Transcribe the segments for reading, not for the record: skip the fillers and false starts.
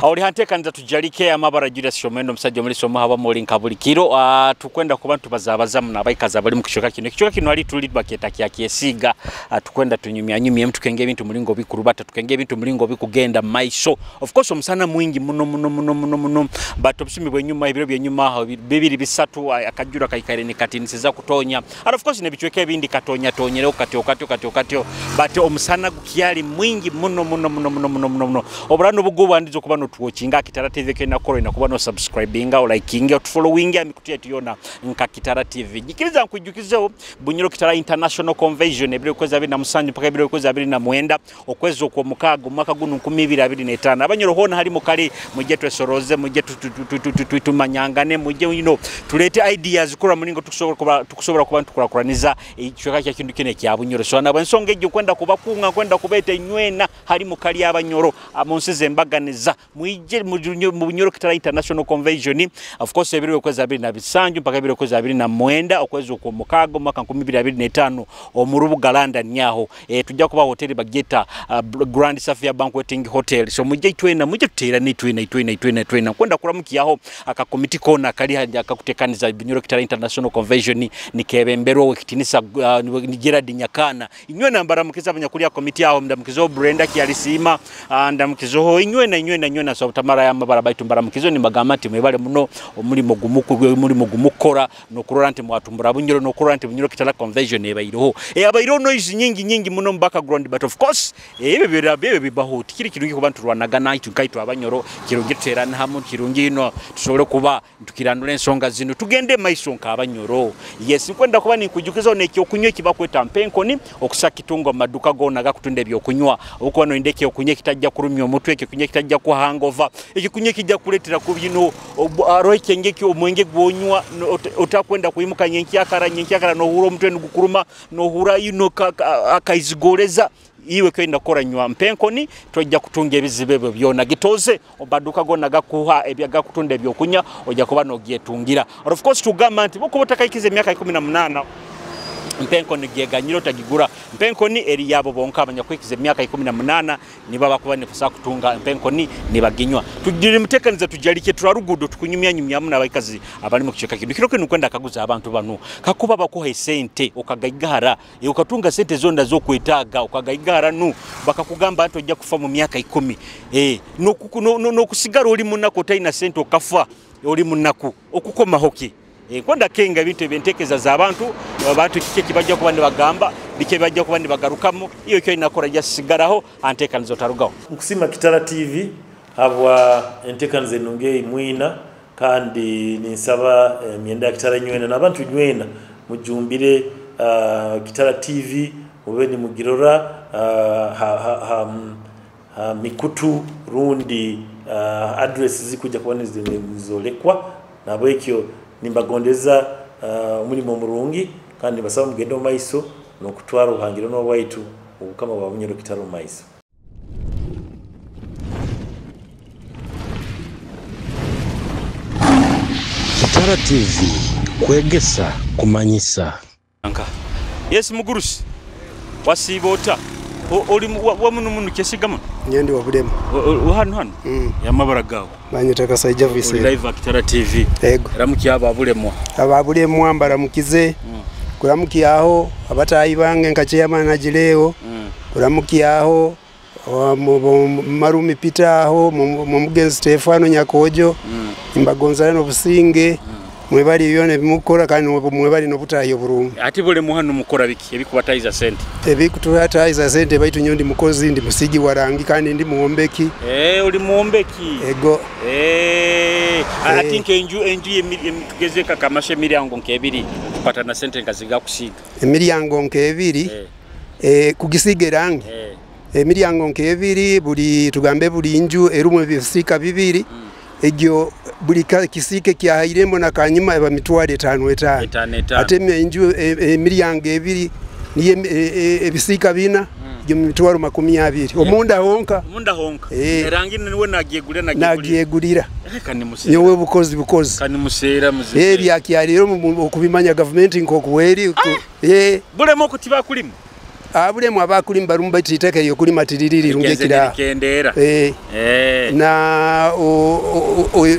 Auli hantekanza tujalike amabara Julius Shomendo musajja muri somo haba muri nkabulikiro tukwenda ku bantu bazabazamu nabayikaza bali mu kishoka kino ali tuli baketa kya kiesiga tukwenda tunyumya mtukenge bintu mulingo bikurubata tukenge bintu mulingo bikugenda maiso of course omusana mwingi muno but obusimi bwenyuma ibiro byenyuma bibiri bisatu akajura kaikare ni katinisiza kutonya and of course ne bichweke bindi katonya tonyere okatyo but omusana gukyali mwingi muno obrano bugubu andizo kubano tuwochinga Kitara TV kena koro inakubano subscribinga o likinga o followinga amikutia tuyona nka Kitara TV jikiriza nkujukizo Bunyoro Kitara International Convention ebire kweza bina musanju paka ebire kweza bina mwenda okwezo kwa mukago mwaka gunu 2025 abanyoro hona hari mukali mujye twesoroze mujye tumanyangane mujye tulete ideas kura muningo tukusobora kubantu tukurakuraniza icyaka cya kindu kene kya Bunyoro so nabensonge gyo kwenda kubakunga kwenda kubeta nywena hari mukali abanyoro amonsize mbaganiza muije mu Bunyoro Kitara International Convention of course ebire kweza biri na bisanju mpaka ebire kweza biri na mwenda okwezo ku mukago mwaka 2025 omurubu galanda nyaho tujja kuba hoteli bageta Grand Safia Banqueting Hotel so muje twena muje tutera ni twena kwenda kuramukiyaho aka committee kona kali akakutekaniza Bunyoro Kitara International Convention ni kebembero wekitinisa ni Gerard Nyakana inywe nambara mukiza abanyakulia committee aho ndamukizo Brenda Kialisima ndamukizo inywe so tamara ya mabara baitu mbaramukizo ni magamati mwebale muno omulimo gumukora no kurante mwatumbura Bunyoro no kurante Bunyoro Kitara Convention ebayiroho abayiro noise nyingi muno background but of course bebe bibaho tikiri kirungi kubantu rwanagana itukaito abanyoro kirungi terana hamu kirungi no tusobole kuba tukirandule ensonga zino tugende maisonka abanyoro yes kwenda kuba ni kujukizo nekyo kunywe kibakweta mpenkoni okusakitungo maduka gona gakutunde byo kunywa uko no indeke okunye kitajja kurumya omutwe kunye kitajja ku hangover ekikunye kijja kuletera ku bino aroike ngeki omwenge gwonywa otakwenda kuyimuka nyenkyakara no huro mutwe ngukuruma no hura akaizigoleza iwe kwenda koranywa mpenkoni tojja kutunga ebizibe byona gitoze obaduka gona gakuha ebyaga kutunde byokunya ojja kuba no gyetungira of course tugamba nti boko botakayikize emyaka 18 mpenkoni gyeganyiro tagigura mpenkoni eri yabo bonka abanyakwikize emyaka 18 niba bakuba ne kusa kutunga mpenkoni nibaginywa tugire mutekaniza tujalike turarugudo tukunyumya muna abakazi abali mu kicheka kindu kiroko nukwenda kaguza abantu banu kakuba bakuha sente okagayigara ukatunga sente zonda zo kwetaga okagayigara nu bakakugamba nti ojja kufa mu myaka 10 no kusigara oli munako taina sente okafa oli munako okukoma hoki kwanda kenga bintu bentekeza za abantu kike kibajja kubandi bagamba bike bajja kubandi bagarukamo iyo cyo inakora jasigaraho antekanizo tarugaho Nkusima Kitara TV abwa entekanize nonge mwina kandi ninsaba myenda ya Kitara nywena nabantu nywena mujumbire Kitara TV mubeni mugirora mikutu rundi address zikuja kubona zolekwa nabo ekyo nimbagondeza umulimo murungi kandi basaba mugendo maiso no kutwara uhangiro no waitu ubukama bwa Bunyoro Kitara maiso Kitara TV kwegesa kumanyisa anka yes mugurusi wasibota oli wamuntu kyesigama nyendi wabudemu hano yamabara gawo banyitaka Saija Vise live Kitara TV ego ramuki ababulemu ambara mukize kuramuki aho abatayi bange nkacheyama na jileo kuramuki aho marumi pita aho mugenzi Stefano Nyakojo imbagonzana no businge mwebali yone bimukora kandi mwebali no butayo burungu ati bole muhano mukora biki ebikubatayiza sente ebikutubatayiza sente baitu nyondi mukozi ndi musigi warangi kandi ndi muombeki uli muombeki ego I think enju gezeka kamashe milyango nkebiri kupata na sente ngaziga kusiga emilyango nkebiri kugisiga rangi emilyango nkebiri buli tugambe buli inju erumwe bisika bibiri egyo buli kisike kya irembo na kanyuma eba mitwale 5 ateme inju emilyango ebiri niye ebisika bina gyo mitwalo 20 omunda honka erangi niwe nagiyegulira nyowe bukozi kani musera muzee bya kyaliro okubimanya government nkokuweri bule moko tiba kulimu abulemu abakuli barumba titeke yo kuli matiriri rungekira na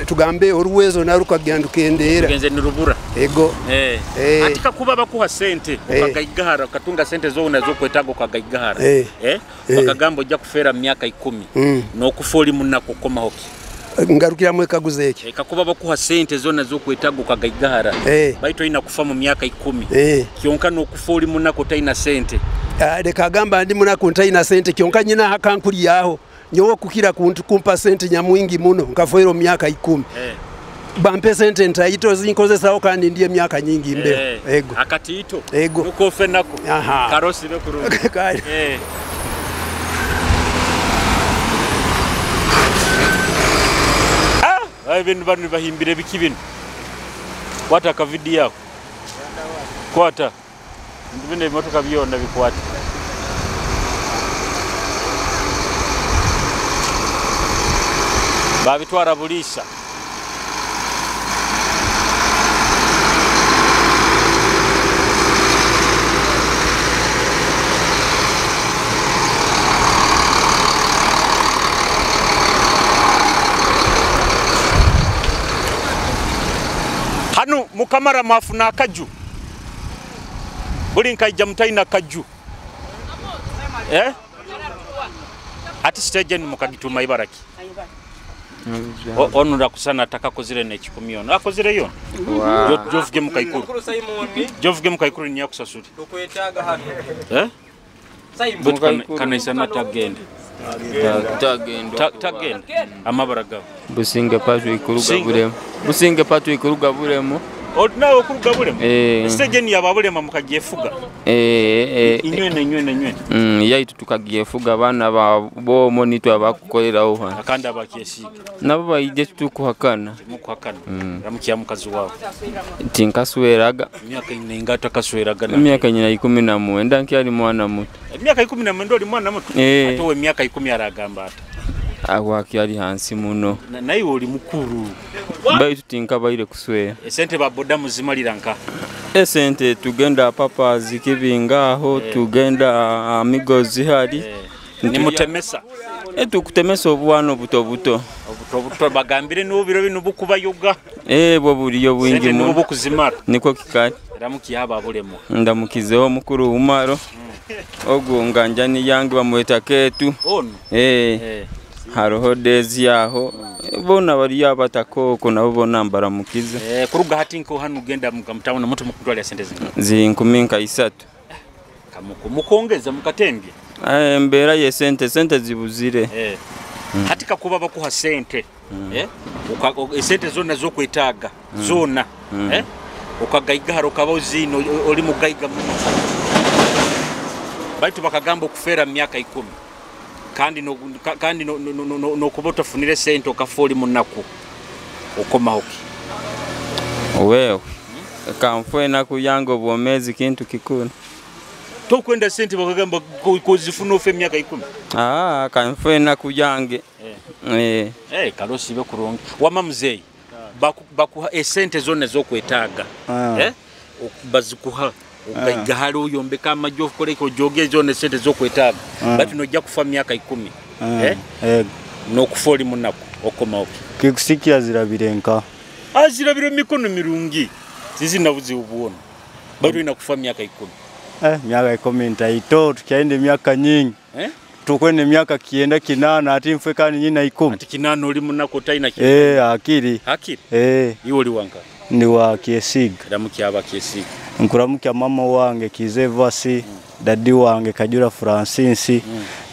tugambe oruwezo narukagenda kendera genze nirubura ego atika kuba bakuha sente ukagaigahara ukatunga sente zo unazo kwetago ukagaigahara bakagambo ojja kufera myaka 10 no kufoli munako koma hoki ngarukira mwe kaguzeke kakuba bakuha sente zona zo kwetago ukagaigahara baito ina kufa mu myaka 10 kionka no kufoli munako taina sente de kagamba ndi munako taina sente kionka nyina hakankuli yaho nyowo kukira kuntu kumpa sente nyamwingi muno nkafoero myaka 10 bampe sente ntaito zinkozesa okandi ndiye myaka nyingi mbe ego akati ito ego uko fenako karosi be kurungi Ibintu banu bahimbire bikibino kwata ka video yako kwata ndibine motoka byona bikwata babitwara bulisha hanu mukamara mafuna kaju buli nkaija mutaina kaju ati stage ni mukadituma ibaraki onu ndakusana atakakozire n'ekikumi ono akozire yo jovuge mukaikuru jovuge mukaikuru nya kusasuri okwetaga hano kana isana tagenda tagenda amabaraga businge patu ikuruga buremo nawe okuruga bulemu stage ni ababulema mukajefuga inywe yaitu tukagefuga bana bo monito abakukoleraho hano akanda abakiesiga nabo bayije tukuhakana mukuhakana ramukiya mukazi wabo tinkasweraga myaka inenga takasweraga na myaka nyina 19 nkyali mwana muto myaka 19 ndo ali mwana muto atowe myaka 10 aragamba ata agwaki ali hansi muno nayo oli mukuru baitu tinkabaire kuswera esente baboda muzimalira nka esente tugenda papa zikibingaho tugenda amigos hari ni mutemesa tukutemesa obwana buto bagambire n'obiro bino bukuba yoga bwo buliyo bwingi mu bukuzimara niko kikali ramuki yaba bulemo ndamukizeho mukuru umaro ogunga njani yangi bamweta ketu ono haroho dezi yaho bona bari abatakoko nabo bona mbaramukize kuruga hatinko hanu genda mukamtawona mutu mukutwali sente zinkuminka 3 mukongeza mukatembye mbera ye sente zibuzire hatika kuba bakuha sente sente zona zo kwetaga zona ukagaigaharo kaba zino oli mugaiga baitu bakagamba kufera myaka 10 kandi no kubota funire sente okafoli munaku okomaoki wewe kamfwe naku yango bwomezi kintu kikuna to kwenda sente bakagamba kozifuna ofe myaka 10 kamfwe naku yange karosi be kurongi wama mzee bakuha sente zone zo kwetaga bazikuha ukagahari uyombeka amajo koleko joge zone sente zo kwetaga bati nojja kufa myaka 10 no kufoli munaku okomaoki kikusikia zirabirenka azirabiro mikono mirungi zizi nabuzi ubuona bado inakufa myaka 10 myaka 10 ntaito tukaende myaka nyingi tukwene myaka kienda kinana ati mfwe kani nyina 10 ati kinana oli munako taina ki akiri iwo oli wanka ni wa Kiesiga ramuki aba Kiesiga nkuramukia mama wange Kizevasi dadi wange Kajura Francis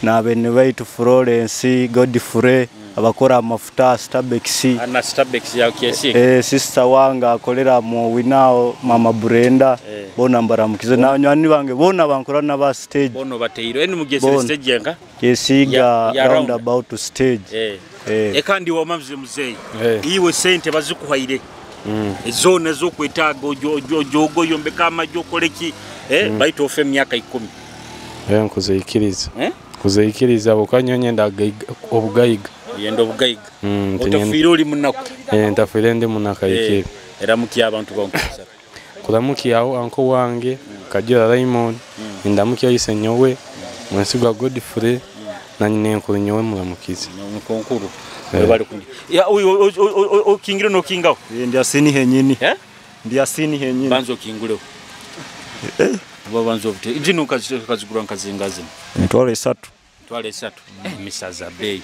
na bene baitu Florence Godfrey abakora amafuta Starbex ana Starbex ya Kiesiga sister wange akolera mu winao mama Brenda bona mbaramukize na nywani bange bona bankora na ba stage bono bateiro eni mugeze stage yenga Kiesiga round about to stage kandi wa mavze muzei iwe sente bazikuhaire zone zo kwetaga jogo yombeka amajo koleki baito ofe myaka 10 kuzeyikiriza bukanyonye ndagaiga obugayiga yendo bugayiga utafiro oli munako ntafire ndi munaka yike era muki abantu bankusa kulamuki yawo anko wange Kajura Raymond Indamuki yise nyowe mwensigwa Godfrey na nyine nkuru nyowe muramukiza. Nkonkuru. Bari kundi. Ya o kingiro no kingaho. Ndi asini henyini. Ndi asini henyini. Banzo kinguleho. Babanzo bute. Ijinu kazigura nkazingazi. Ntwale 3. Misaza bei.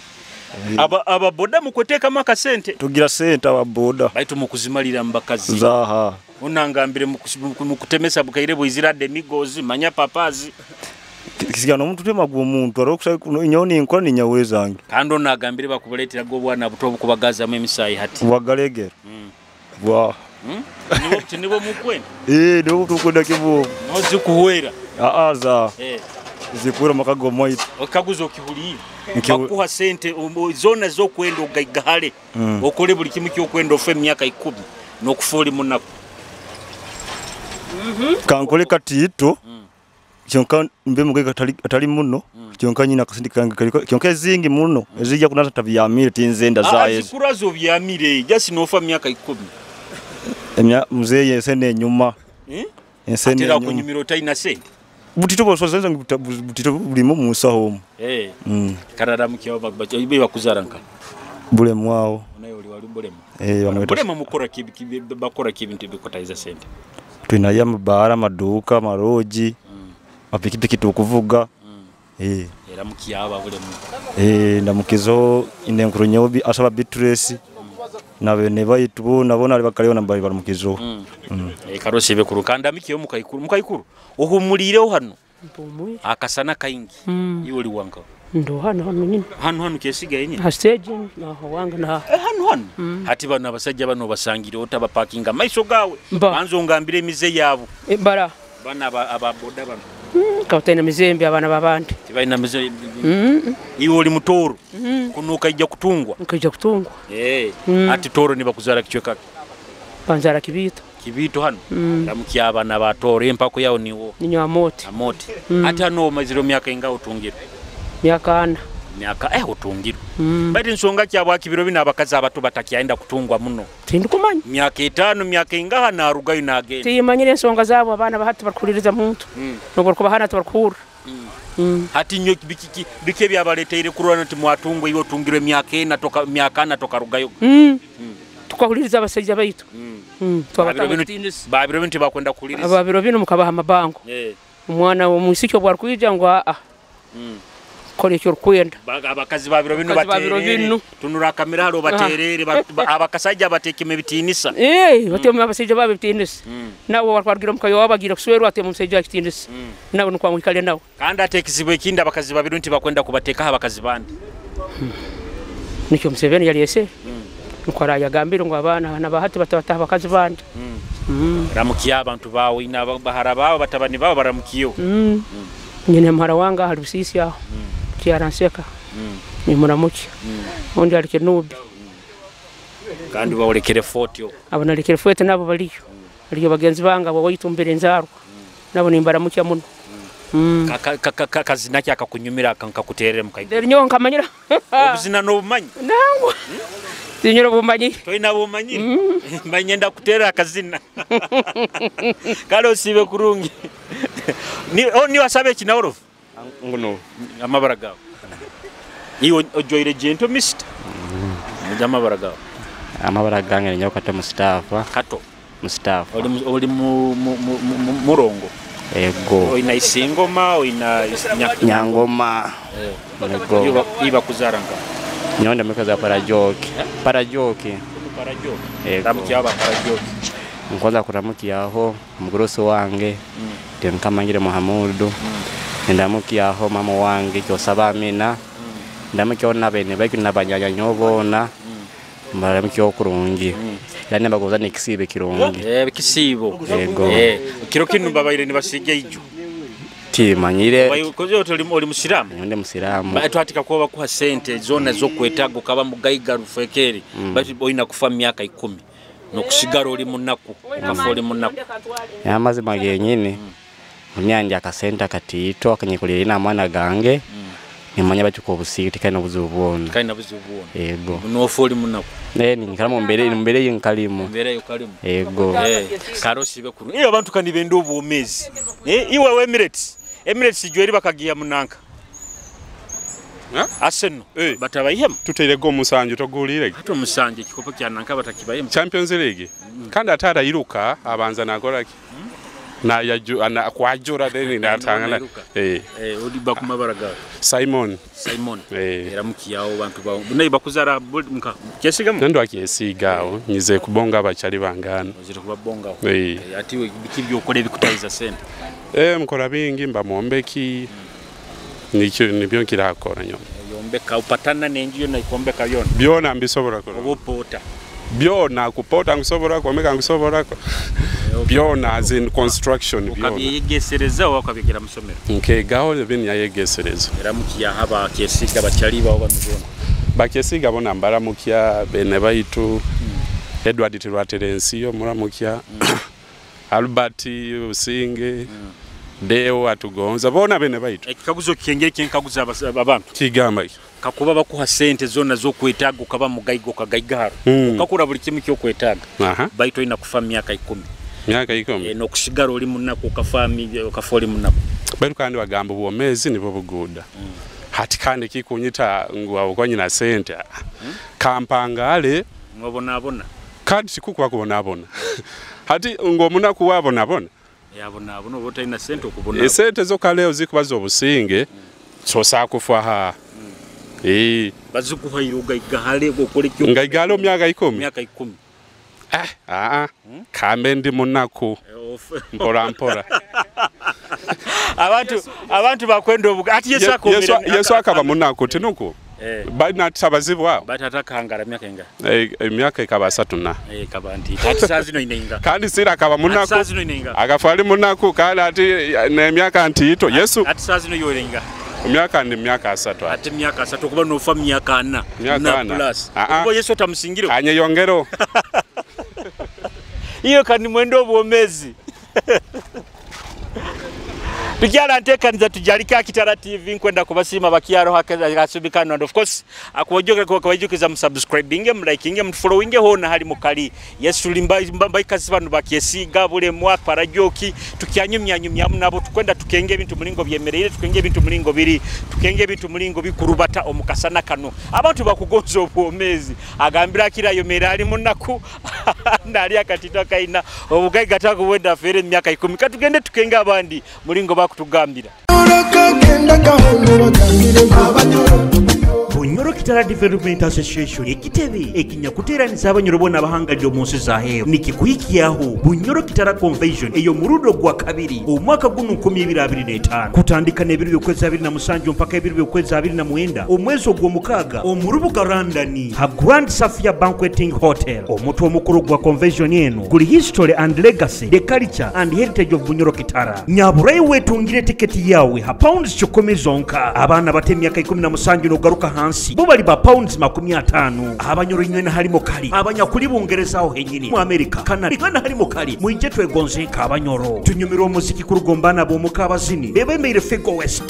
Aba boda mukweteka maka sente. Tugira sente aba boda. Baitu mukuzimalira mbakazi. Zaha. Unangambire mukutemesa bukaire bwizirade migozi manya papazi. Kisigana omuntu temagu omuntu arokusha inyoni nkora ni nyawe zange. Kandi onagambire bakubuletira go bwana buto bukubagaza mu emisayi hati. Wagalegera. Wa. Nibo mukwenda. Nibo tukwenda kibo. Nozi kuhwera. Za. Zikura makago moito. Okaguzo kihuli. Bakuha sente zona zo kwenda ogayigale. Okole buli kimu kyo kwenda ofe myaka 10 nokufoli munako. Kankole katito. Kyonka mbe mugega atali muno. Kyonka nyina kasindi kange kyonka zingi muno. Ezija kunata tabyamire tinzenda zaye. Azikurazo byamire jasi nofa myaka 10. Muzeye ensene nyuma. Ensene nyuma. Atira kunyumiro taina sente. Butito bosozenza butito bulimo musaho. Karara mukiyo ibe bakuzaranka. Bule mwao. Nayo oli wali bulema. Bamweta. Bulema mukora kibi bakora kibintu bikotaiza sente. Twina ya mabara maduka maroji. Mapikipiki tukuvuga. Era mukiyaba bulema. Ndamukizo inenkuru nyobi asaba Beatrice. Nabene bayitu nabona ali bakaliona mbali baramukizo. Karosi be kurukanda mikiyo mukayikuru. Ohumulire hano. Akasana kaingi. Yoli wanga. Ndo hano nyine. Hano kesiga yenye. Ha stage na wanga na. Hano. Hati bana basajja bano basangire otaba parkinga maiso gawe. Banzo ngambire mize yabo. Bara. Bana ababoda bano. Kautena mizembe abana babandi. Tibaina mize. Iwo oli mutoro. Kunuka ijja kutungwa. Nkajja kutungwa. Ati toro ni bakuzara kichweka. Banzara kibito hano. Ndamuki abana batoro empako yawo niwo. Ninyo amote. Ati hano maziro myaka inga utungira. Myaka utungira. Bati nsonga kyabwa kibiro bina abakazi abato batakiyaenda kutungwa muno. Tindi kumanya. Myaka 5 myaka inga hana arugayo nagenda. Tiyimanyire nsonga zabo abana bahati bakuliriza muntu. Nogor ko bahana tubakura. Hati nyo bike byabaleteire kurwana nti mwatungwe iwo tungirwe myaka na toka rugayo. Tukakuliriza abasajja baitu. Babiro bintu bakwenda kuliriza. Babiro bino mukabaha amabango. Umwana wo musikyo bwa kwija ngo kore cyo kwenda. Abakazi babiro bino baterere. Tunura kamera haro baterere abakasajja batekime bitinisa. Batema abasajja babitinisa. Nawo warwagira mukayo wabagira kuswerwa ate musajja kitinisa. Nawo nukwa mwikale nawo. Kandi atekizibwe ikindi abakazi babiro nti bakwenda kubateka abakazi bandi. Nicyo Museveni yali ese. Nkwara yagambira ngo abana nabahati batataha bakazi bandi. Ramukiya abantu bawe ina bahara bawe batabani bawe baramukiyo. Nyine mhara wanga hari busisi aho. Kiaranseka. Ni muramuki. Undi ari kenubi. Kandi bawolekere fotio. Abana lekere foto nabo baliyo. Aliyo bagenzi banga bo wayitumbere nzaro. Nabo nimbara muki amuno. Kazina kyaka kunyumira kankakuterere mukayi. Deri nyo nkamanyira. Obuzina no bumanyi. Nango. Sinyoro bumanyi. Toina bumanyi. Mbanyenda kutera akazina. Kalo sibe kurungi. Ni wasabe kinaoro. Ngono. Amabaraga. Iyo ojoire gento mist. Amabaraga. Amabaraga ngene nyoka to Mustafa. Kato. Mustafa. Oli murongo. Ego. Oina isingoma, oina nyangoma. Ego. Iba kuzaranga. Nyonda mekaza parajoki. Parajoki. Ramukiaba parajoki. Nkoza kuramukia aho mugoroso wange. Temkamangire Muhamudu. Ndamukia aho mama wange kyosaba Amina. Ndamukia ona bene baki nabanyanya nyobona. Mbaramukio okurungi. Yani bagoza nikisibe kirungi. Kisibo. Ego. Kiro kinu babaire nibasige ijo. Timanyire. Kozo oli musiramu. Nyonde musiramu. Batwatika kuba kuha sente zona zo kwetago kaba mugayiga rufekeri. Bati boina kufa myaka 10. No kusigara oli munaku. Kafoli munaku. Yamaze magenyine. Munyanje akasenta katito akanyikulira ina mwana gange. Nimanya batuko obusiti kana buzubona. Kana buzubona. Ego. No foli munaku. Ni nkalamu mbere yinkalimu. Mbere yokalimu. Ego. Karosi be kuru. Iyo abantu kandi bendo obumezi. Iwe Emirates. Emirates jweri bakagiya munanka Arsenal batabayemu tuteirego omusanju togulire hata omusanje kikopo kya nanka batakibayemu Champions League kandi atara iruka abanza nakolaki na ya kwajura deni natangana odi bakumabaraga Simon era mukiyawo bantu bawo nayi bakuzara muka kyesiga ndo akiyesigawo nyize kubonga abachali bangana ozire kubabonga ati bikibyo okole bikutayiza sente mukora bingi mba muombeki nibyo kirakora nyo yombeka upatana nenjiyo na ikombeka yona byona mbisobora ko obopota byona kupota ngusobora ko meka ngusobora ko byona as in construction byona ukabiyegesereza wakabigera musomero gaho bini yayegesereza era mukiya haba kyesiga bachali bawo bamubona bakesiga bona mbara mukiya bene baitu Edward Tirwaterensiyo muramukiya Albert Usinge Deo atugonza bona bene baitu ekikaguzo kengere kenkaguza abantu kigamba kakuba bakuha sente zona zo kwetaga ukaba mugayigo kagayigaro ukakura buli kimu kyo kwetaga baitu ina kufa myaka 10 no kusigara oli munako ukafami ukafoli munako baitu kandi bagamba ubuomezi nibo buguda hati kandi kikunyita ngwa ukonyina sente kampangale ngobona kandi sikukwa kubona hati ngomuna kuwabona yabona bota ina sente okubona sente zo kaleo zikubaza obusinge so sakufa bazukuha iruga igahale gokole kyo ngaigalo myaka 10 kambe ndi munako mpora abantu bakwenda obuga ati Yesu akaba munako tinuko bana tabazibwa batatakangara myaka enga myaka ikaba 3 na kabanti ati sazino inenga kandi sira akaba munako agafali munako kala ati ne myaka antito Yesu ati sazino yorenga myaka ndi myaka 3 ati myaka 3 kuba no fa myaka 4 na plus kuba Yesu tamusingiro anye yongero iyo kandi mwendo obwomezi Tukiala ntekanza tujalika Kitara TV nkwenda kubasima bakiaro hakasubikano and of course akuwajoka kwa kawajukiza msubscribinge mlikinge mfollowinge hona hali mukali Yesu limba ikasibano bakiesiga bule mwa parajoki tukyanyumya nabo tukwenda tukenge ebintu mulingo byemerere tukenge ebintu mulingo biri tukenge ebintu mulingo bikurubata omukasana kano abantu bakugonza obwomezi agambira kira yomera ali munaku ndali akatito kaina obugai gatako wenda fere myaka 10 katugende tukenge abandi mulingo kutugambira Bunyoro Kitara Development Association ekitebe ekinyakuteranisa abanyoro bona abahangalira omunsi zaheyo nikikuhikiyaho Bunyoro Kitara Convention eyo murudo gwa kabiri omwaka guno 2025 kutandika n'ebiro byokwezi 27 mpaka ebiro byokwezi 29 omwezi ogw'omukaga omurubuga Randani ha Grand Safia Banqueting Hotel omutwe omukuru gwa convention eno guli history and legacy the culture and heritage of Bunyoro Kitara nyaburai wetungire tiketi yawe ha pounds 10 zonka abana bate myaka 17 no garuka hansi bo bali ba pounds 50 abanyoro nywena harimo kali abanyakuli bungerezaho henyini mu America Canada ngana harimo kali mu ije twegonze ka abanyoro tunyumira umuziki kurugombana bo mukabazini bebemere Fego West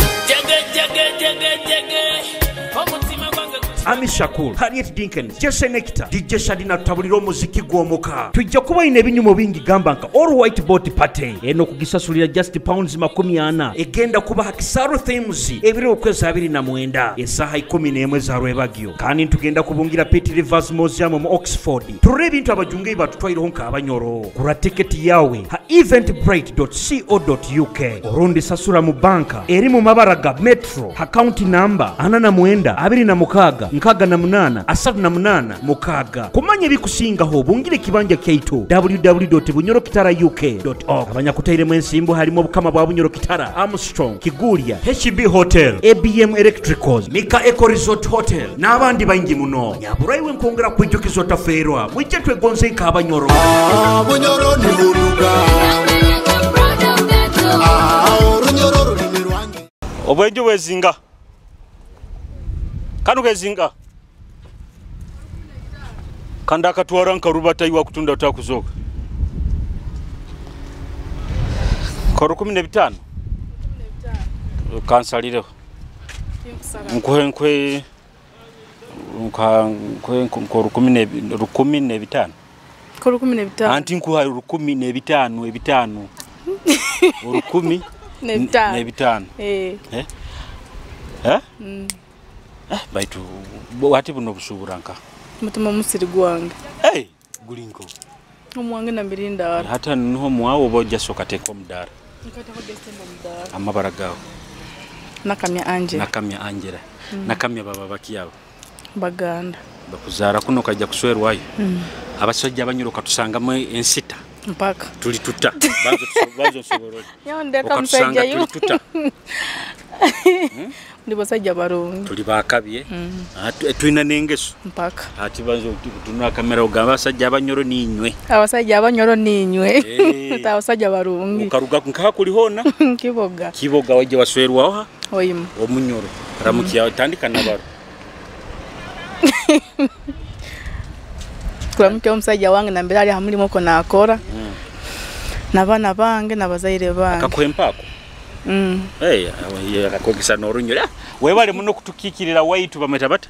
Ami Shakur, Harriet Dinkins, Jesse Nectar, DJ Shadina tabuliro muziki gwomoka. Tujja kuba ine binyumo bingi gambanka all white boat party. Eno kugisasulira just pounds 40 egenda kuba hakisaro themes ebiro okwezi 29 esaha 11 za rwebagyo. Kandi tugenda kubungira Pitt Rivers Museum mu Oxford. Turebe bintu abajunge batutwairo nka abanyoro. Kura ticket yawe ha eventbrite.co.uk. Orundi sasura mu banka eri mu mabaraga Metro account number 8926 nkaga na munana asatu na munana mukaga kumanya bikusingaho bungire kibanja kyaito www.bunyorokitaruk.org abanyakutaire mwensimbo harimo bukama bwa Bunyoro Kitara Armstrong Kigulia HB Hotel ABM Electricals Mika Eco Resort Hotel n'abandi bayingi muno nyaburaiwe nkongera kwijukizo taferwa mwijje twegonze nk'abanyoro Bunyoro ni buruga Bunyoro rulimi rwange obwenju wezinga Kanu kezinga Kanda katwara nkarubata iwa kutunda utakuzoka Koru 15 Kansalire Nkwe Koru 15 Koru 15 Anti nkuha 15 ebitano Urukumi n'ebitaano baitu wati buno busuburanka mutuma musiri gwange gulinko omwange nambiri ndara hata niho mwawo bojja soka teko mudara amabara gawo nakamya Angela nakamya baba bakiyabo baganda bakuzara kuno kajja kuswerwayo abasajja abanyuruka tusanga mu ensita mpaka tuli tuta bazo soborole yonde kamusajja yu ndi basajja barungi tuli bakabye tuina nengeso mpaka ati bazo tuna kamera ugamba basajja abanyoro ninywe abasajja barungi ukaruga nka kuli hona kiboga waje waswerwaho oyimu omunyoro ramukiya tandika nabaro kuramukya omusajja wange nambira ali hamulimo ko nakora nabana bange nabazaire bange akakwempako akakogisa norunyura webale muno kutukikirira waitu bameta bata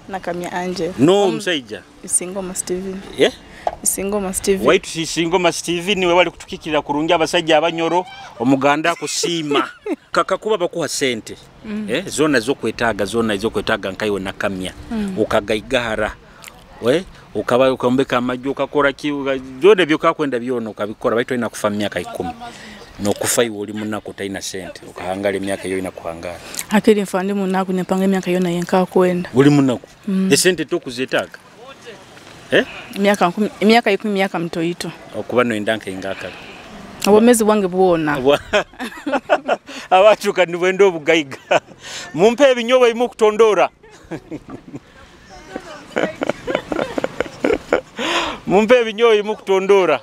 nakamya Angela no musajja Isingoma Steven waitu Isingoma Steven webale kutukikirira kurungi abasajja abanyoro omuganda kusima kakakuba bakuha sente zona zokwetaga nkaiwe nakamya ukagaigahara ukaba ukombeka amajjo ukakora byone byokakwenda byona ukabikora baitu ina kufa myaka 10 no kufa iwe oli munako taina sente ukahangala emyaka yo ina kuhangala akiri mfandi munako nepanga emyaka yona yenka kwenda oli munako esente to kuzetaga emyaka 10 myaka mtoito okuba no endanka ingaka abomezi wange buona abatu kandi bwendo obugaiga mumpe ebinyoba imu kutondora mumpe ebinyoyi mukutondora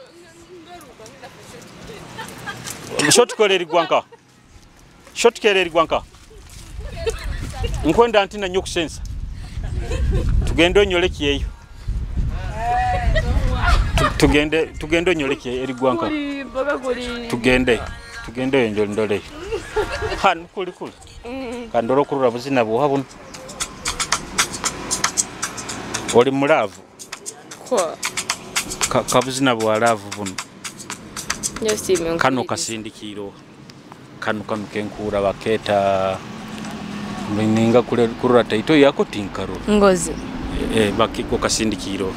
shotkoleri gwanka nkwenda antina nyo kusensa tugende onyoleki eyo tugende onyoleki eri gwanka tugende enjo ndole han kuli kandoro kurura buzina buhabuno oli mulavu kabuzina bwalavu buno kano kasindikiro kano kenkura baketa mlinga kurura taito yako tinkaro ngozi bakiko kasindikiro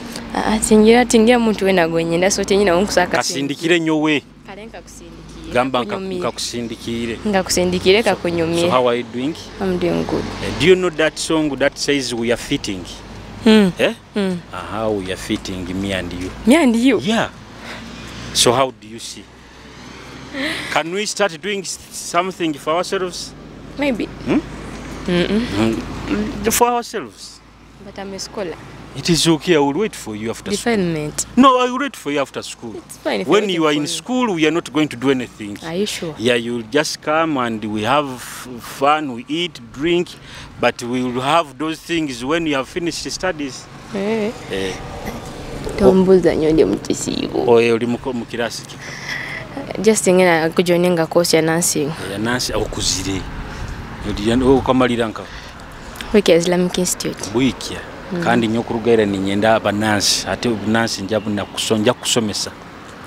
tingira muntu wena gwenyenda so tenyina onkusaka kasindikire nyowe kalenka kusindikira gamba nkakusindikire ngakusindikire kakunyumye so how are you doing? I'm doing good. Do you know that song that says we are fitting? We are fitting me and you. Me and you? Yeah. So how do you see? Can we start doing something for ourselves? Maybe. For ourselves. But I'm a scholar. It is okay, I will wait for you after Defilement. school. No, I will wait for you after school. It's fine. When you are in school, we are not going to do anything. Are you sure? Yeah, you will just come and we have fun, we eat, drink, but we will have those things when you have finished studies. Tombuza nyonde mutisigo. Oye uli mu kirasi ki? Just ngena kujoininga course ya nursing. Ya nursing okuzire. Yodi kamalira nka. Wiki Islamic Institute. Wiki. Kandi nyo kurugera ni nyenda abanansi ate ubunansi njabu na kusonja kusomesa.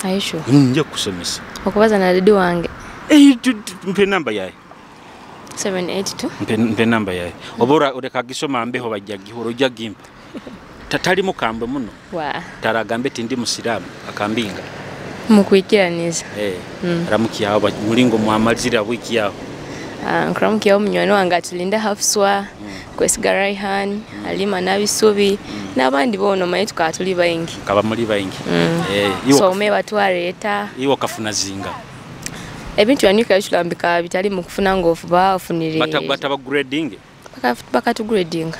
Aisho. Nje kusomesa. Okubaza na dadi wange. Mpe namba yae. 782. Mpe namba yae. Obora odekagisoma ambeho bajagihoro jagimpa. Tatali mukambe muno. Taragambe tindi musiramu akambinga. Mukwikiraniza. Ramukiya aba mulingo muamazira wiki yaho. Nkramkiya omunywani wange atulinda Hafswa. Kwesiga Raihan, Alima Nabisubi, n'abandi bono mayitu katuli baingi. Kaba muri baingi. So me batwareta. Iwo kafuna zinga. Ebintu yanika yashulambika bitali mu kufuna ngofu bafunire. Bata grading. Baka tu grading.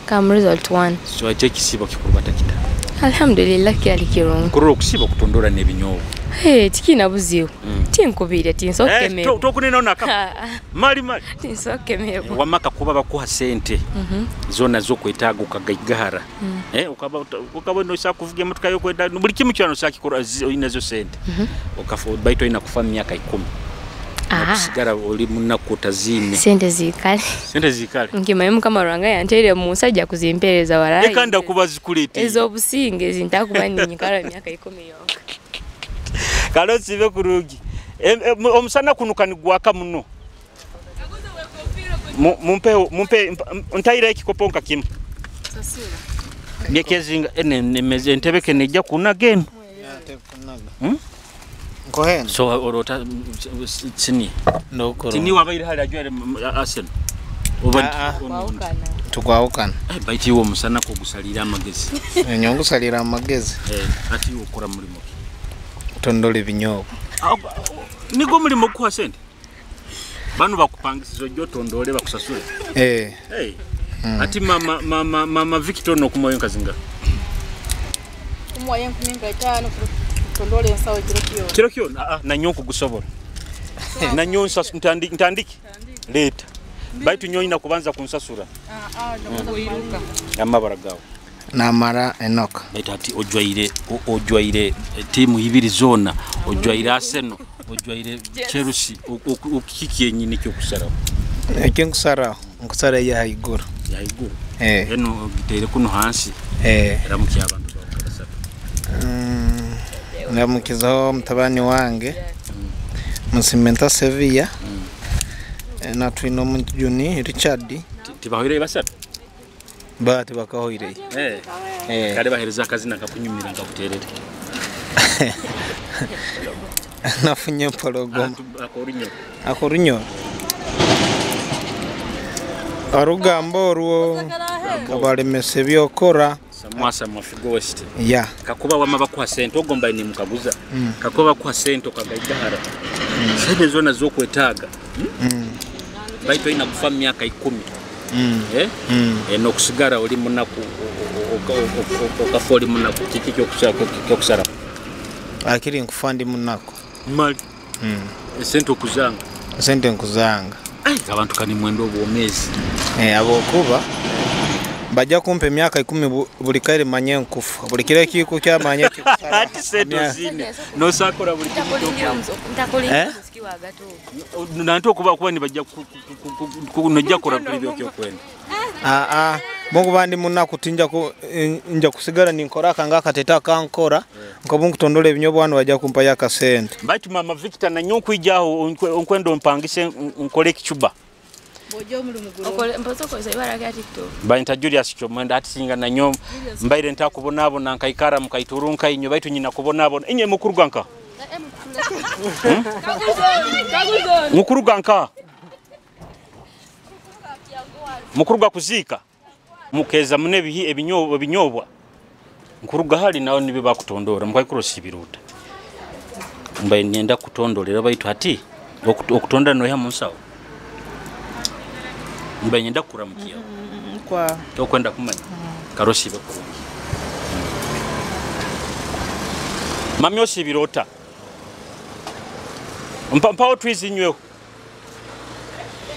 Kam result 1. So aje kisibo kikurubata kita. Alhamdulillah kyali kirungu. Kururo kusibo kutondora nebinyobo. Tikina buziyo. Tinkubire tinsokemebo. Tokunena onaka. Mali. Tinsokemebo. Wamaka kuba bakuha sente. Zona zo kwetaga ukagaigahara. Ukaba no sakuvuge mutuka yo kwenda buli kimu cyano sakikora inazo sente. Ukafu baito ina kufa myaka 10. Kusigara oli munakota zine. Sente zikale. Nkimaye kama ranga yantere musajja kuzimpereza warayi. Ekanda kubazikulete. Ezo businge zintakuba ninyi kala myaka 10 yonka. Kalo sibe kurugi. omusana kuno kanigwaka muno mumpe ntaira ekikopo nka kimu byekezinga nemeze ntebeke nejja kunageno Kohen. So orota sini. No koro. Tini wabaire hali ajwere Arsenal. Tukwaukana. Baiti wo musana ko gusalira amagezi. Nyongo salira amagezi. Ati ukora mulimo. Tondole binyobo. Nigo mulimo kwa sente. Banu bakupangisizo jyo tondole bakusasule. Ati mama Victor no kumoyo nkazinga. Kumoyo nkuninga 5 tondole nsawo kiro na nyonko gusobora. Na nyonsa ntandiki leta. Baitu nyoina kubanza kunsasura. Amabara gawo. Namara enoka. Baitu ati ojwaire timu ibiri zona, ojwaire Arsenal, ojwaire Chelsea, ukikiye nyine cyo kusara. Eke nkusara ya haiguru. Ya haiguru. Eno gitere kuno hansi. Ramuki abantu bakabasaba. Ndamukizaho mtabani wange. Musimenta Sevilla. Na twino mujuni Richard tibahire basatu bati bakahoire kale bahereza akazi nakakunyumira ngakuterere nafunye porogomo akorinyo arugambo orwo kabale mese byokora samwasa mafigo west ya kakuba wamaba kwa sente ogomba ni mukaguza kakuba kwa sente kagaidahara sente zona zokwetaga Baito ina kufa miaka 10. No kusigara oli munaku okafoli munaku kikikyo kusara. Akiri nkufandi munaku. Mali. Sente kuzanga. Sente nkuzanga. Abantu kani mwendo obwomezi. Abo kuba bajja kumpe miaka 10 buli kaire manye nkufa. Buli kire kiko kya manye kusara. Ati sente zine. No sakora buli kiko. Nanto kuba ni bajja kunojja kora privyo kyo kwenda. Mungu bandi munaku tinja ko nja kusigara ninkora kanga kateta kankora nkobungu tondole ebinyobo wano bajja kumpa yaka sente. Baitu mama Victor na nyonku ijaho onkwendo mpangise nkole kichuba. Bojo muri muguru. Okole mpozo ko zaibara ka TikTok. Baita Julius Chomanda ati singa na nyom mbaire nta kubonabo nankaikara mukaiturunka inyo baitu nyina kubonabo inye mukuruganka. Mukuruganka. Mukuruga kuzika. Mukeza munebihi ebinyobwa. Mukuruga hali nawo nibe bakutondora mukayikurosi biruta. Mbaye nyenda kutondolera baitu ati okutonda no ya munsawo. Mbaye nyenda kuramukiya. Kwa tokwenda kumanya karosi bakuru. Mamyosi birota. Mpawo twizi nyweho.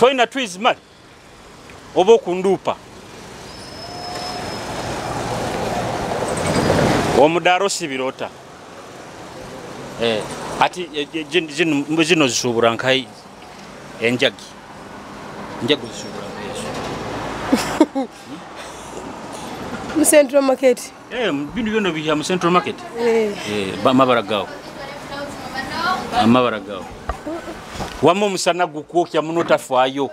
Toina twizi mali. Obo kundupa. Omudaro sibirota. Ati jino zisubura nkai enjagi. Njago zisubura nkai. Mu Central Market. Bintu byono biya mu Central Market. Mabaragawo. Amabaragawo. Wamo musana gukwokya munota fayo.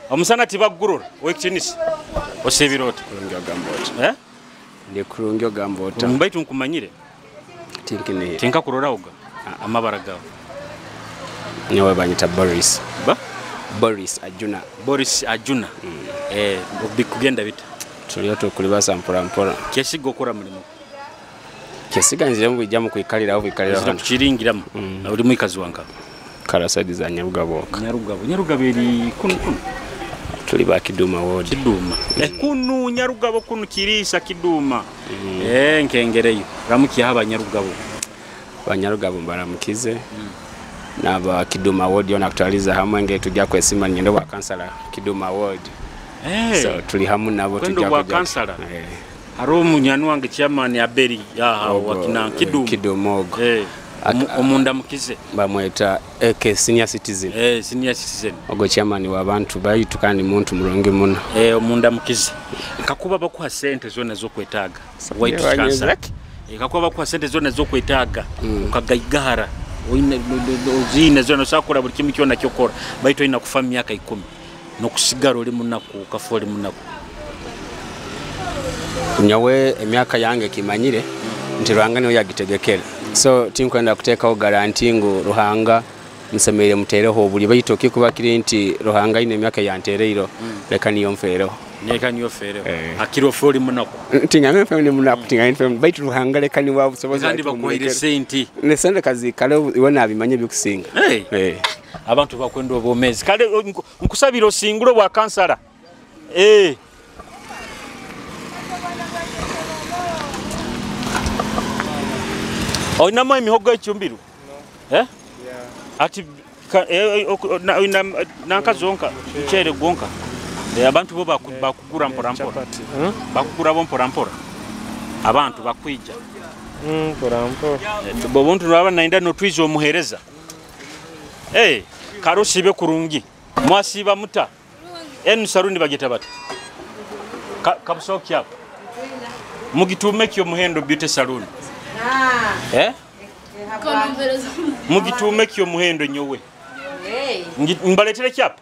Omusana tibagurura wekinisi. Osebirota kurungyo gambota. Ndi kurungyo gambota. Mbaitu nkumanyire. Tinkine. Tinka kurora uga. Amabaragawo. Nyawe banyita Boris. Boris Ajuna. Boris Ajuna. Bikugenda bita. Tuliyo tukulibasa mpora. Kyesigo kora mulimo. Kyesiga nzire mu bijja kwikalira aho bikalira hano. Kiringiramu. Uri mwikazi wanka. Karasadi za Nyarugaboka. Nyarugabo eri kunu. Tuli ba Kiduma ward. Kiduma. Kunu Nyarugabo kunu kirisa Kiduma. Nkengereyo. Ramuki haba Nyarugabo. Banyarugabo baramukize. Naba Kiduma ward yona kutaliza hamwe nge tujja kwesima nyendo wa kansala Kiduma ward. So tuli hamu nabo tujja kwa kansala. Haro munyanu wange chairman ya Beri ya wakina Kiduma. Kidumogo. Omunda mukize bamweta senior citizen. Senior citizen. Ogo chairman wa bantu bayitu kandi muntu mulonge muno. Omunda mukize. Kakuba bakuha sente zona zokwetaga. White cancer. Kakuba bakuha sente zona zokwetaga. Ukagaigara ozine zona sakura buli kimu kyona kyokora baito ina kufa myaka 10 nokusigara oli munaku kafa oli munaku nyawe emyaka yange kimanyire nti Ruhanga niyo yagitegekera so tinkwenda kuteekaho garanti ngo Ruhanga musemere mutereho buli baito kikuba kiri nti Ruhanga ine emyaka yantereiro leka niyo mfereho neka niyo fereho akiro foli munaku tinga family munaku tinga family baito Ruhanga leka ni wabu soboza kandi bakoire senti ne sente kazi kale ibona abimanye bikusinga abantu bakwenda obomezi kale nkusabira osingulo bwa kansala oinamo emihogo ekyumbiru ati nankazonka mchere gonka abantu bo bakugura mpora mpora bakugura bo mpora mpora abantu bakwija mpora mpora bo bontu baba nainda no twizo muhereza karo sibe kurungi mwasiba muta enu sarundi bageta bata kabusoki hapo mugitume kyo muhendo beauty salon mugitume kyo muhendo nyowe mbaletere kyapa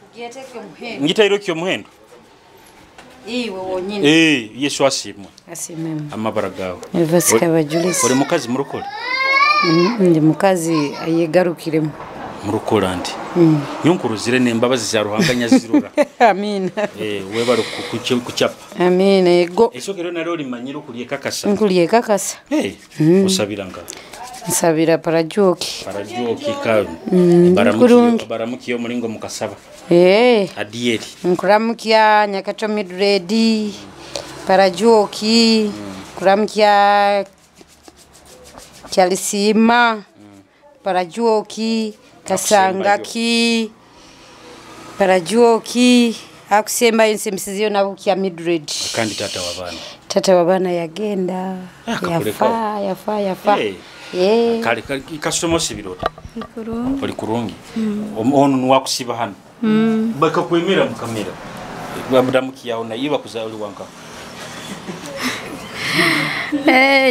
tugiyeteke muhendo ngitairo kyo muhendo iwe wonyine Yesu asimwe amabara gawe Evasika bajulisi uri mukazi murukole ndi mukazi ayegarukiremo murukolandi nyunkuruzire nembabazi za Ruhanga nyazirura amina we bari kucyapa amina yego esokero naro limanyiro kuliye kakasa nkuliye kakasa usabira nga nsabira parajoki ka baramukiyo mulingo mukasaba adieri nkuramukia Nyakato Midredi parajoki kuramukia Kyalisima parajoki Kasangaki parajoki akusemba insemisiziyo nabukia Midred kandi tata wabana yagenda yafa kali kasomo sibirota oli kurungi ono nwakusiba hano baka kwemera mukamera babudamukia ona yiba kuzali wanka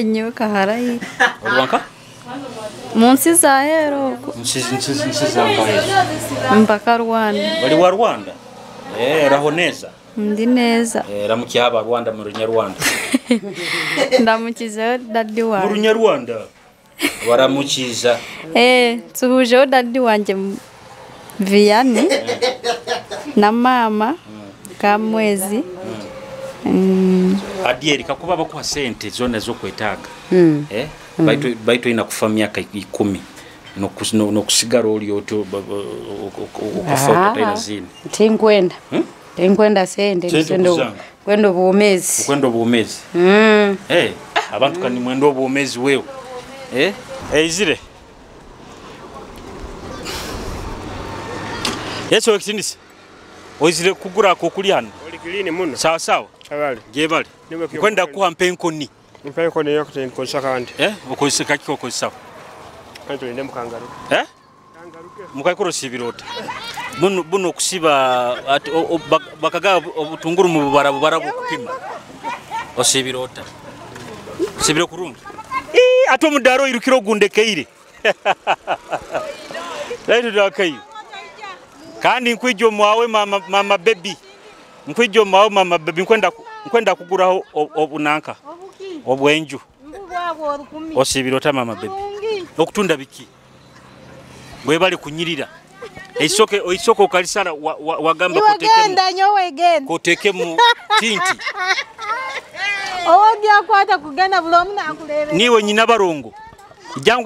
nyoka harai oli wanka munsi za hero nsizi za mbahero mpaka Rwanda bali wa Rwanda rahoneza ndi neza ramukiya aba Rwanda mu Runyarwanda ndamukiza daddy wanjye mu Runyarwanda waramukiza tuhuje daddy wanjye Vianney na mama Kamwezi adieri kakuba bakuha sente zona zo kwetaga baito ina kufa myaka 10 nokusigara oli oto ukafota tena zini tinkwenda sente kwenda obumezi abantu kani mwendo obumezi wewe izire yeso ekindisi oizire kugura ko kuli hano oli kilini muno sawa chabali gebali kwenda kuha mpenkoni mpenkoni yokuti nkosakandi okoseka kiko kosawa kanto inde mukangaru mukakoro sibirota buno kusiba bakaga obutunguru mu bubara bukupima osibirota sibiro kurungi ato mudaro irukiro gundekeire raido dakayo kandi nkwijo mwawe mama baby nkwijo mwawe mama baby nkwenda kuguraho obunanka obwenju osibirota mama baby okutunda biki bwe bali kunyirira isoko kalisara wagamba koteke mu tinti owagia kwata kugana bulomu nakulebe niwe nyina barongo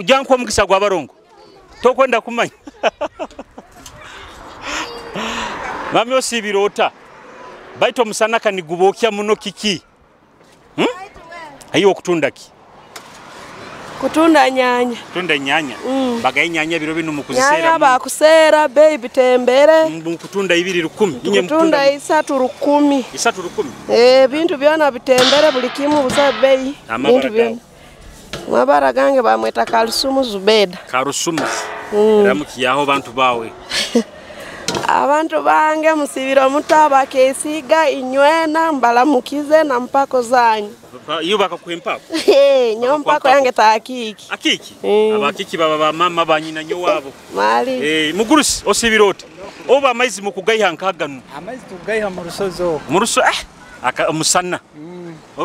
jangu omukisa gwa barongo tokwenda kumanya mami osibirota baito musanaka nigubokya muno kiki ayo okutunda ki kutunda nyanya bagaye nyanya biro bino mukuzisera nyanya bakusera baby tembere mukutunda 210 inye mukutunda 310 bintu byona bitembere buli kimu busa bei bintu byona mwabara gange bamweta Karusumu Zubeda Karusumu ramukiyaho bantu bawe abantu bange musibiro mutaba kesiga inywena mbalamukize na mpako zanyu iyo bakakwempako nyo mpako yange takiki akiki abakiki baba mama banyina nyo wabo mali mugurusi osibirote oba amaizi mukugayiha nkaganu amaizi tugayiha mu rusozo aka musana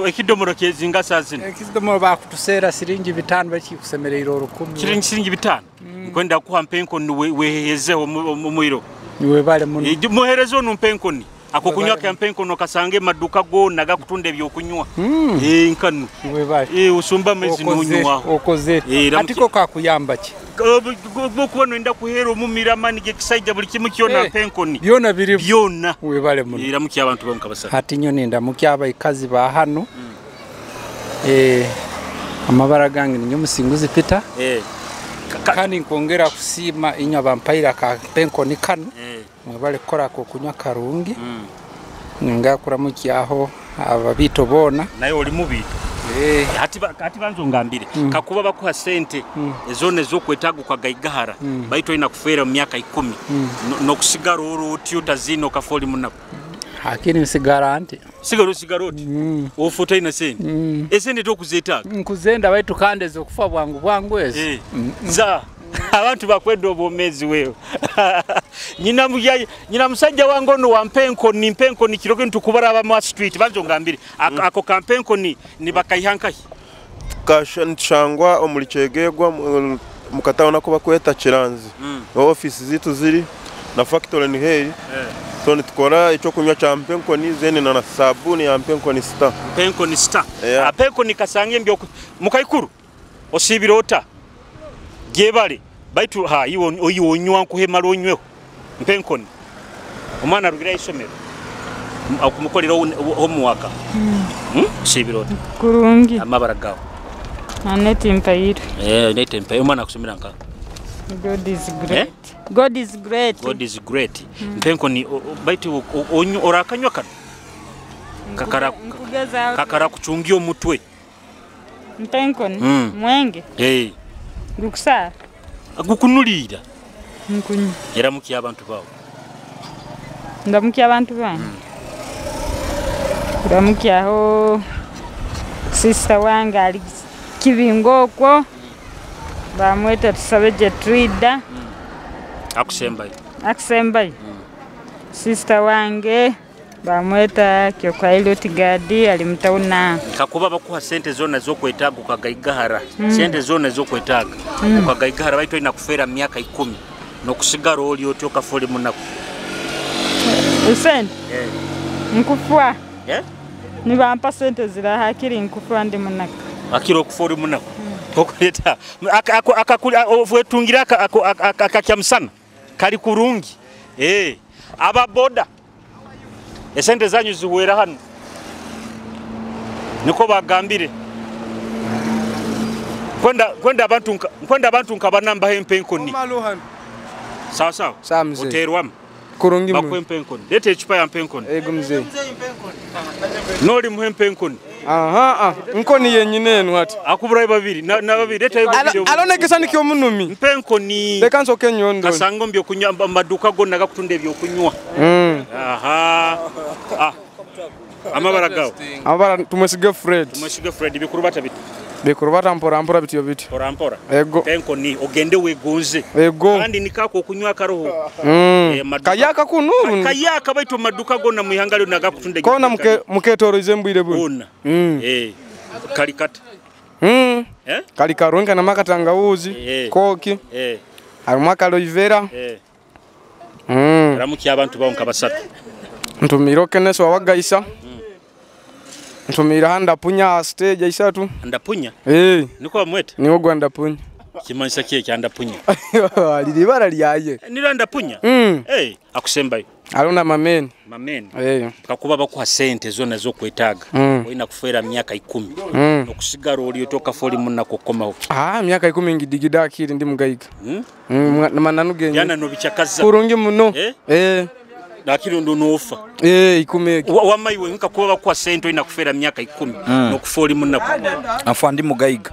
ekidomoro kezinga sazina ekidomoro bakutusera siringi 5 bakikusemerera 10 siringi 5 kwenda kuha mpenko wehezeho mumwiro niwe bale muno muherezo numpenkoni ako kunywa ka mpenkono kasange maduka go naga kutunda ebyo kunywa nkanu niwe bale usumba mezi nunywa okoze atiko kakuyamba ki kubona enda kuhero mumira manige kisaija buli kimu kyona mpenkoni byona biri byona niwe bale muno iramuki abantu bamukabasa hati nyoni ndamuki abayikazi ba hano amabara gange ninyo musinguzi Peter kandi nkongera kusima inya vampire ka penkoni kano mwebale kora ko kunywa karungi ngakura mukiaho ababito bona nayo oli mubito hati banzo ngambire kakuba bakuha sente ezone zo kwetaga kwa gaigahara baito ina kufera mu myaka 10 no kusigara oti utazino kafoli munako hakini nsigarante sigaroti ofuta ina sente esente to kuzetaga nkuzenda baitu kande zo kufa bwangu ezi za abantu bakwenda obomezi wewe nyina musajja wangono wa mpenko ni kiroke ntukubara aba mu street banzo ngambire ako kampenko ni bakayihankahi kashangwa omulicegegwa mukataona ko bakweta kiranzi office zitu ziri na factory ni heri so nitukora ico kunywa cha mpenko ni zeni na sabuni ya mpenko ni star apenko ni kasange mbyo mukayikuru osibirota gebale baitu ha iwo onywa kuhema lonyweho mpenkoni omwana rugira isomero akumukolera homework sibirota kurungi amabara gawo aneti mpayiro neti mpayiro omwana kusomera nka God is great God is great mpenkoni baitu orakanywa kana kakara kuchungio mutwe mpenkoni mwenge Guksa agukunulira nkunyi era muki abantu bawo ndamuki abantu bawo ndamuki aho sister wange ali kibingoko bamweta tusabeje trader akusembai sister wange bamweta Kyokwailoti Gadi alimtauna kakuba bakuha sente zona zo kwetaga ukagaigahara sente zona zo kwetaga ukagaigahara baito ina kufera myaka 10 no kusigara oli oti okafoli munako sente nkufwa ni bampa sente zira hakiri nkufwa ndi munako akiro kufoli munako okuleta akakuli ovwetungira akakyamsana kali kurungi ababoda esente zanyu zihuera hano niko bagambire kwenda abantu nkabanamba hempenkoni sawa oterwam kurungi mu bakwempenkoni lete echupa ya mpenkoni ego mzee noli muhempenkoni nkoni yenyine nwati akubura babiri na babiri lete babiri alonekesa nikyo munumi mpenkoni leka nsoke nyondo kasango mbyo kunywa maduka gonna gakutunde byo kunywa amabara tumwesige Fred bikurubata bitu bikurubata mpora bityo biti mpora ego penkoni ogende wegonze ego kandi nikako okunywa karoho kayaka kunuru kayaka baito maduka gonna muihangalo nagakutunde kona muketoroize mbwire buna kalikata kalikaronga na makatangauzi koki arumaka loivera ramuki abantu bawo nkabasatu ntumiro keneso wagaisa ntumira handa punya stage isatu ndapunya niko bamwete niwo gwanda punya kimanisa kiye cyanda punya lilibara lyaye niranda punya akusembayo alona mameni kakuba bakuha sente zona zo kwetaga oina kufera myaka 10 nokusigara oli otoka foli munako komaho myaka 10 ngidigida akiri ndi mugayiga mananugenge yana no bichakaza kurungi muno lakini ndo nofa ikumeke wamaiwe nkakuba bakuha sente oina kufera myaka 10 nokufoli munako afandi mugayiga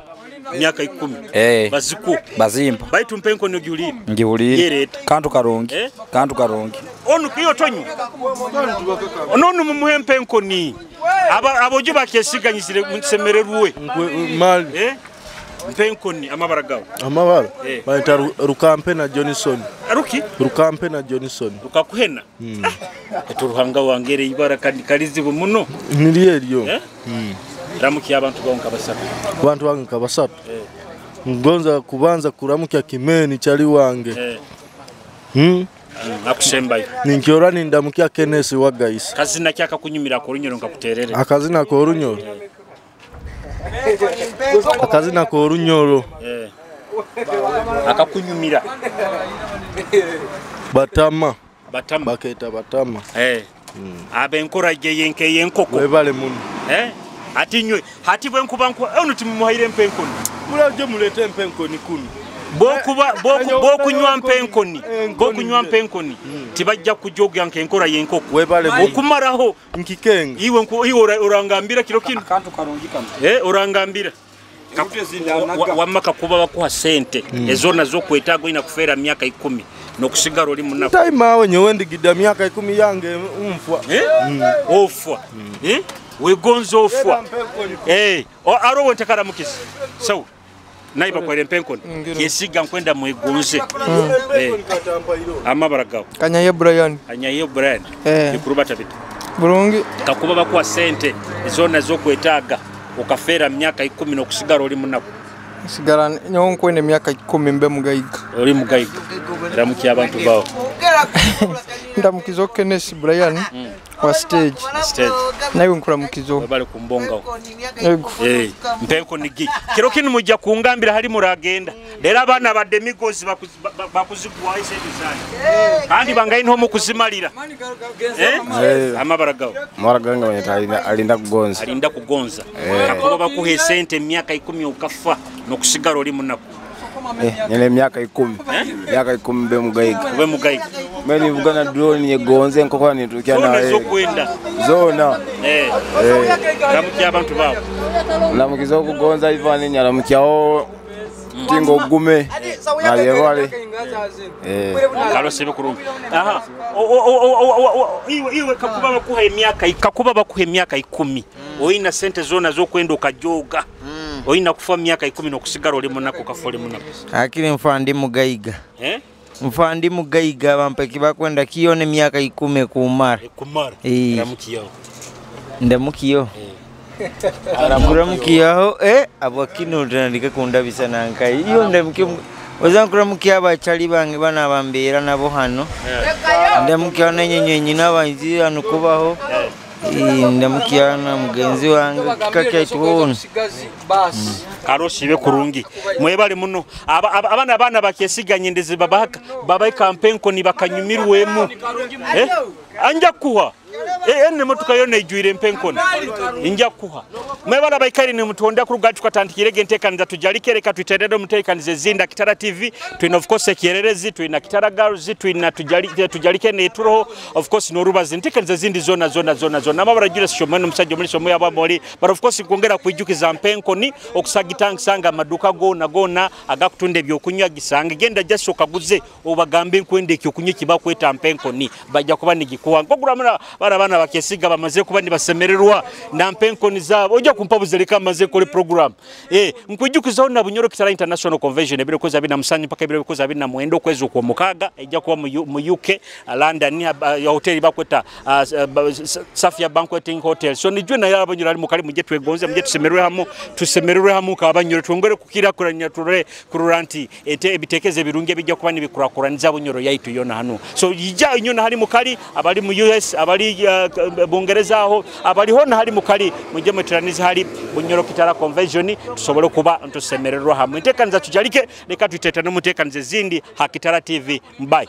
Miaka 10. Baziku. Bazimba. Baitu mpenko no gyuli. Ngiwuli. Kantu karungi. Kantu karungi. Onu kiyo tonyu. Onu mumuhe mpenko ni. Abojo bakyesiga nyisire musemereruwe. Mali. Mpenko ni amabaragawo. Amabara. Baita Rukampe na Johnson. Ruki? Rukampe na Johnson. Rukakuhena. Eturuhanga wangere ibara kandi kalizibu muno. Niliyeriyo. Ramuki abantu bonka basatu. Abantu wange kabasatu. Ngonza kubanza kuramukia Kimeni chali wange. Akusembayo. Ninkiora nindamukia Kenesi wa guys. Kazina kyaka kunyumira ko runyoro nkakuterere. Akazina ko runyoro. Akazina ko runyoro. Akakunyumira. Batama. Batama. Baketa Batama. Abenkora yenke yenkoko. Webale muno. Atinywe hati bwe nkubanku onu timuhayire mpenkoni. Mulaje mulete mpenkoni kuno. Bokunywa mpenkoni. Bokunywa mpenkoni. Tibajja kujogya nkenkora yenkoko. Webale okumaraho nkikenga. Iwe orangambira kilo kino. Kantu karungika. Orangambira. Wamaka kuba bakuha sente ezona zo kwetago ina kufera miaka 10 nokusigara oli munako. Time awe nyowe ndigida miaka 10 yange umfwa. Ofwa. Wegonzo ofwa. Aro wentakara mukisi. So naiba kwa rempenkoni. Yesiga nkwenda mwegonze. Amabaragawo. Kanyaye Brian. Kanyaye Brian. Nikurubata bitu. Burungi. Kakuba bakuha sente ezona zo kwetaga ukafera miaka 10 nokusigara oli munako. Sigara nyo nkwene miaka 10 mbe mugayiga. Oli mugayiga. Ramuki abantu bawo. Ndamukizo Kenesi Brian wa stage. Nayo nkura mukizo. Bale kumbonga. Yego. Mpenko nigi. Kiro kinu mujja kungambira hali muragenda. Lera abana ba demigozi bakuzigwa ise design. Kandi bangayi nho mukuzimalira. Amabaragawo. Maraganga wanyeta alinda kugonza. Alinda kugonza. Kakuba bakuhe sente miaka 10 ukafa nokusigara oli munako. Nyele miaka 10. Miaka 10 be mugayiga. Be mugayiga. Meni vugana drone yegonze nkoko nitukia na. Zona zo kwenda. Zona. Ramuki abantu bawo. Lamukizo kugonza ivani nyala mukyao tingo gume na yewale. Kalo sebe kurungi. Aha. Iwe kakuba bakuhe miaka 10. Oina sente zona zo kwenda ukajoga. Oina kufa miaka 10 nokusigara oli munako kafole munako. Akili mfandi mugayiga. Mfandi mugayiga bampeki bakwenda kiyone miaka 10 kumara. Kumara. Ramukiyo. Ndamukiyo. Aramukiyo abakino ndandika kunda bisana nkai. Iyo ndamukiyo ozankura mukiya bachali bange bana bambera nabo hano. Ndamukiyo nanyenyenyi nabanzi hano kubaho. Ndamukiana mugenzi wange kikakya tuone. Karoshi be kurungi. Mwebale muno. Abana bakesiganye ndeze babaye kampenko ni bakanyumirwemu. Anja kuha. Ene motuka yone ijuire mpenkoni. Inja kuha. Mwebala baikari ni mutonda kuruga tukatandikire gentekaniza tujalikere twiterero mutekanize zinda Kitara TV. Twina of course kiererezi, twina Kitara Girls, twina tujalike ne turo of course no rubazi ntekaniza zindi zona. Amabara Julius Shomeno musajja muri somo yabamoli. But of course kwongera kuijukiza mpenkoni okusagitanga maduka gona agakutunde byokunywa gisanga genda jaso kaguze obagambe nkwende kyokunywa kibakweta mpenkoni bajja kuba nigikuwa ngogura bana bakesiga bamaze kuba nibasemererwa na mpenkoni zabo ojja kumpabuzereka amaze kole program nkwijukizaho na Bunyoro Kitara International Convention ebiro koza bina musanyi paka ebiro koza bina mwendo kwezo kwa mukaga ejja kuba mu UK London ya hotel bakweta Safia Banqueting Hotel so nijwe na yabo nyira ali mukali muje twegonze muje tusemererwe hamu ka Banyoro twongere kukira kuranya turere kururanti ete ebitekeze birunge bijja kuba nibikurakuraniza Bunyoro yaitu yona hano so ija inyona hali mukali abali mu US abali Bungereza aho abali hona hali mukali muje mutiraniza hali Bunyoro Kitara Convention tusobole kuba ntusemererwa hamu ntekanza tujalike leka tutetane mutekanze zindi ha Kitara TV bye.